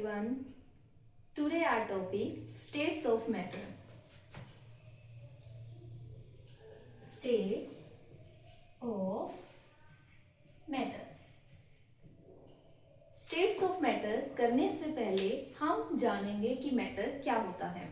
everyone. Today our topic states of matter. States of matter. States of matter करने से पहले हम जानेंगे कि मैटर क्या होता है।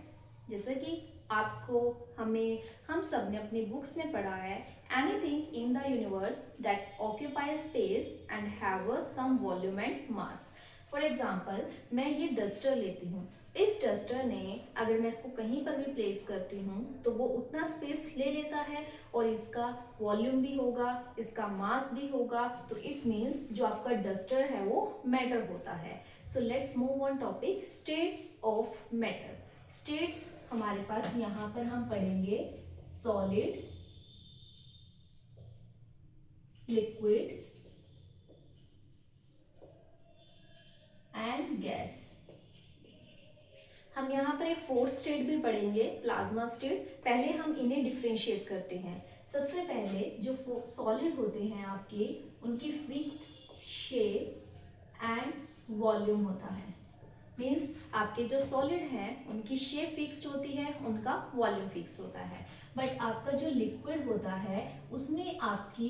जैसे कि आपको हम सब ने अपनी बुक्स में पढ़ा है, anything in the universe that occupy space and have some volume and mass. For example, मैं ये डस्टर लेती हूँ। इस डस्टर ने अगर मैं इसको कहीं पर भी प्लेस करती हूँ तो वो उतना स्पेस ले लेता है और इसका वॉल्यूम भी होगा, इसका मास भी होगा। तो इट मीन्स जो आपका डस्टर है वो मैटर होता है। So let's move on topic states of matter. States हमारे पास यहाँ पर हम पढ़ेंगे सॉलिड, लिक्विड एंड गैस। हम यहाँ पर एक फोर्थ स्टेट भी पढ़ेंगे, प्लाज्मा स्टेट। पहले हम इन्हें डिफ्रेंशिएट करते हैं। सबसे पहले जो सॉलिड होते हैं आपके, उनकी फिक्स्ड शेप एंड वॉल्यूम होता है। मीन्स आपके जो सॉलिड हैं उनकी शेप फिक्स्ड होती है, उनका वॉल्यूम फिक्स होता है। बट आपका जो लिक्विड होता है उसमें आपकी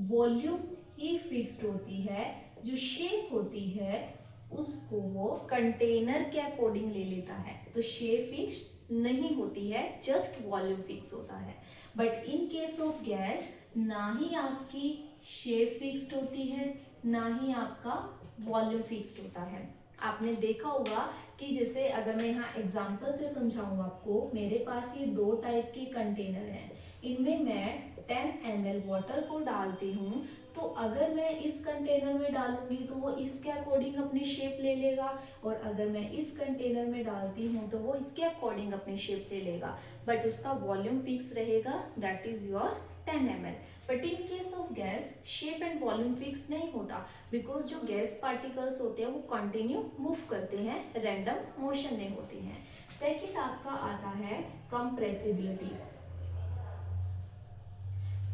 वॉल्यूम ही फिक्स्ड होती है, जो शेप होती है उसको वो कंटेनर के अकॉर्डिंग ले लेता है। तो शेप फिक्स नहीं होती है, जस्ट वॉल्यूम फिक्स होता है। But in case of gas ना ही आपकी शेप फिक्स्ड होती है, ना ही आपका वॉल्यूम फिक्स्ड होता है। आपने देखा होगा कि जैसे अगर मैं यहाँ एग्जांपल से समझाऊँ आपको, मेरे पास ये दो टाइप के कंटेनर हैं। इनमें मैं 10 ml वाटर को डालती हूँ, तो अगर मैं इस कंटेनर में डालूंगी तो वो इसके अकॉर्डिंग अपनी शेप ले लेगा, और अगर मैं इस कंटेनर में डालती हूँ तो वो इसके अकॉर्डिंग अपनी शेप ले लेगा। बट उसका वॉल्यूम फिक्स रहेगा, that is your 10 ml। But in case of gas shape and volume fix नहीं होता, बिकॉज जो गैस पार्टिकल्स होते हैं वो कंटिन्यू मूव करते हैं, रैंडम मोशन में होते हैं। सेकेंड आपका आता है कंप्रेसिबिलिटी।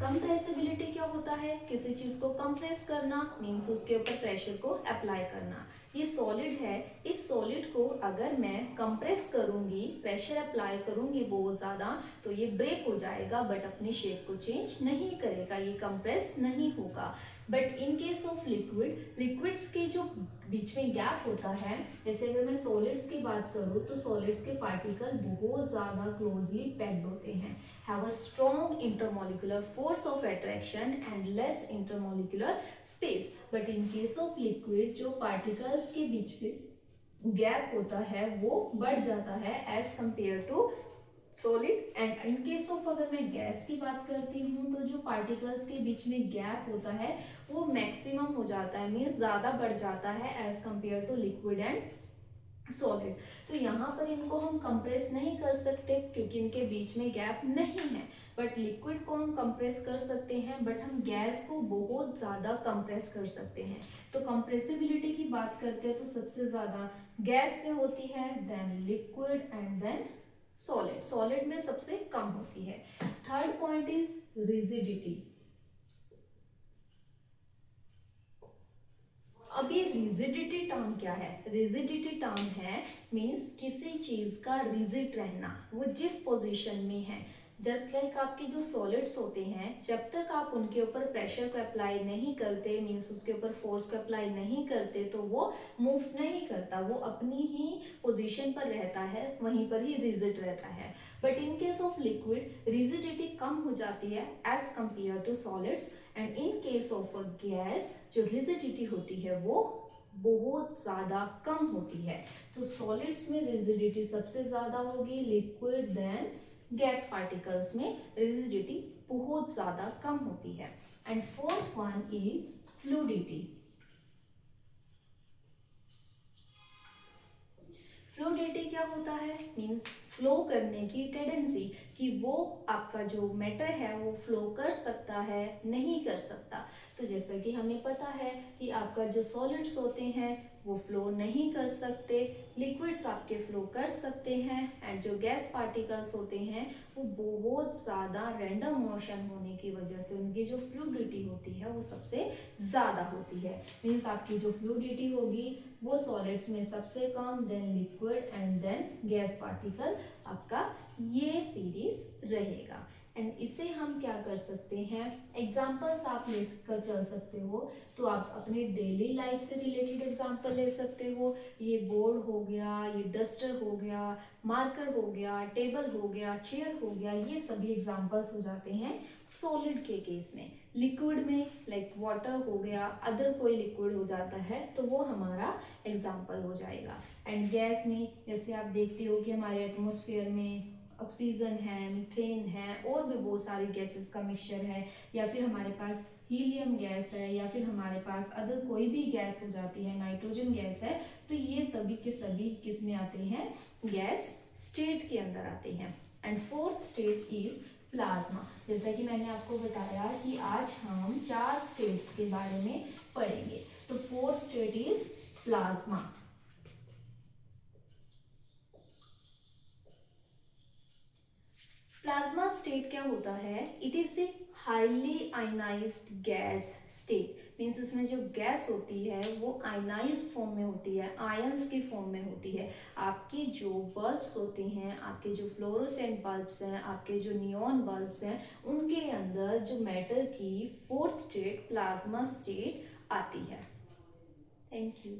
कंप्रेसिबिलिटी क्या होता है? किसी चीज को कंप्रेस करना मीन्स उसके ऊपर प्रेशर को अप्लाई करना। ये सॉलिड है, इस सॉलिड को अगर मैं कंप्रेस करूंगी, प्रेशर अप्लाई करूंगी बहुत ज्यादा, तो ये ब्रेक हो जाएगा, बट अपनी शेप को चेंज नहीं करेगा, ये कंप्रेस नहीं होगा। But in case of liquids के जो बीच में गैप होता है, जैसे अगर मैं सॉलिड्स की बात करूँ तो सॉलिड्स के पार्टिकल बहुत ज्यादा क्लोजली पैक्ड होते हैं, have a strong intermolecular force of attraction and less intermolecular space. But in case of liquid, जो particles के बीच में गैप होता है वो बढ़ जाता है as compared to solid। and in case of अगर मैं गैस की बात करती हूँ तो जो पार्टिकल्स के बीच में गैप होता है वो मैक्सिमम हो जाता है, मीन्स ज्यादा बढ़ जाता है as compared to liquid and solid. तो यहाँ पर इनको हम कंप्रेस नहीं कर सकते क्योंकि इनके बीच में गैप नहीं है। बट लिक्विड को हम कंप्रेस कर सकते हैं, बट हम गैस को बहुत ज्यादा कंप्रेस कर सकते हैं। तो कंप्रेसिबिलिटी की बात करते हैं तो सबसे ज्यादा गैस में होती है, then liquid and then solid. Solid में सबसे कम होती है। Third point is rigidity. अब ये रिजिडिटी टर्म क्या है? रिजिडिटी टर्म है मीन्स किसी चीज का रिजिड रहना, वो जिस पोजीशन में है। जस्ट लाइक आपके जो सॉलिड्स होते हैं, जब तक आप उनके ऊपर प्रेशर को अप्लाई नहीं करते, मीन्स उसके ऊपर फोर्स को अप्लाई नहीं करते, तो वो मूव नहीं करता, वो अपनी ही पोजीशन पर रहता है, वहीं पर ही रिजिड रहता है। But in case of liquid rigidity कम हो जाती है as compare to solids, and in case of a gas जो रिजिडिटी होती है वो बहुत ज्यादा कम होती है। तो सॉलिड्स में रिजिडिटी सबसे ज्यादा होगी, लिक्विड देन गैस पार्टिकल्स में रिजिडिटी बहुत ज्यादा कम होती है। And fourth one is fluidity. Fluidity क्या होता है? मीन्स फ्लो करने की टेंडेंसी, कि वो आपका जो मैटर है वो फ्लो कर सकता है, नहीं कर सकता। तो जैसा कि हमें पता है कि आपका जो सॉलिड्स होते हैं वो फ्लो नहीं कर सकते, लिक्विड्स आपके फ्लो कर सकते हैं, एंड जो गैस पार्टिकल्स होते हैं वो बहुत ज़्यादा रैंडम मोशन होने की वजह से उनकी जो फ्लूइडिटी होती है वो सबसे ज़्यादा होती है। मीन्स आपकी जो फ्लूइडिटी होगी वो सॉलिड्स में सबसे कम, then liquid and then gas particle, आपका ये सीरीज रहेगा। एंड इसे हम क्या कर सकते हैं, एग्जाम्पल्स आप लेकर चल सकते हो। तो आप अपने डेली लाइफ से रिलेटेड एग्जाम्पल ले सकते हो। ये बोर्ड हो गया, ये डस्टर हो गया, मार्कर हो गया, टेबल हो गया, चेयर हो गया, ये सभी एग्जाम्पल्स हो जाते हैं सॉलिड के केस में। लिक्विड में लाइक वाटर हो गया, अदर कोई लिक्विड हो जाता है तो वो हमारा एग्जाम्पल हो जाएगा। एंड गैस में जैसे आप देखते हो कि हमारे एटमॉस्फेयर में ऑक्सीजन है, मीथेन है, और भी बहुत सारी गैसेस का मिक्सचर है, या फिर हमारे पास हीलियम गैस है, या फिर हमारे पास अदर कोई भी गैस हो जाती है, नाइट्रोजन गैस है, तो ये सभी के सभी किस में आते हैं, गैस स्टेट के अंदर आते हैं। And fourth state is plasma. जैसा कि मैंने आपको बताया कि आज हम 4 स्टेट्स के बारे में पढ़ेंगे। तो fourth state is plasma. Plasma state क्या होता है, it is a highly ionised gas state. Means इसमें जो गैस होती है वो आयनाइज्ड फॉर्म में होती है, आयंस की फॉर्म में होती है। आपके जो बल्ब्स होते हैं, आपके जो फ्लोरोसेंट बल्ब्स हैं, आपके जो नियॉन बल्ब्स हैं, उनके अंदर जो मैटर की फोर्थ स्टेट प्लाज्मा स्टेट आती है। Thank you.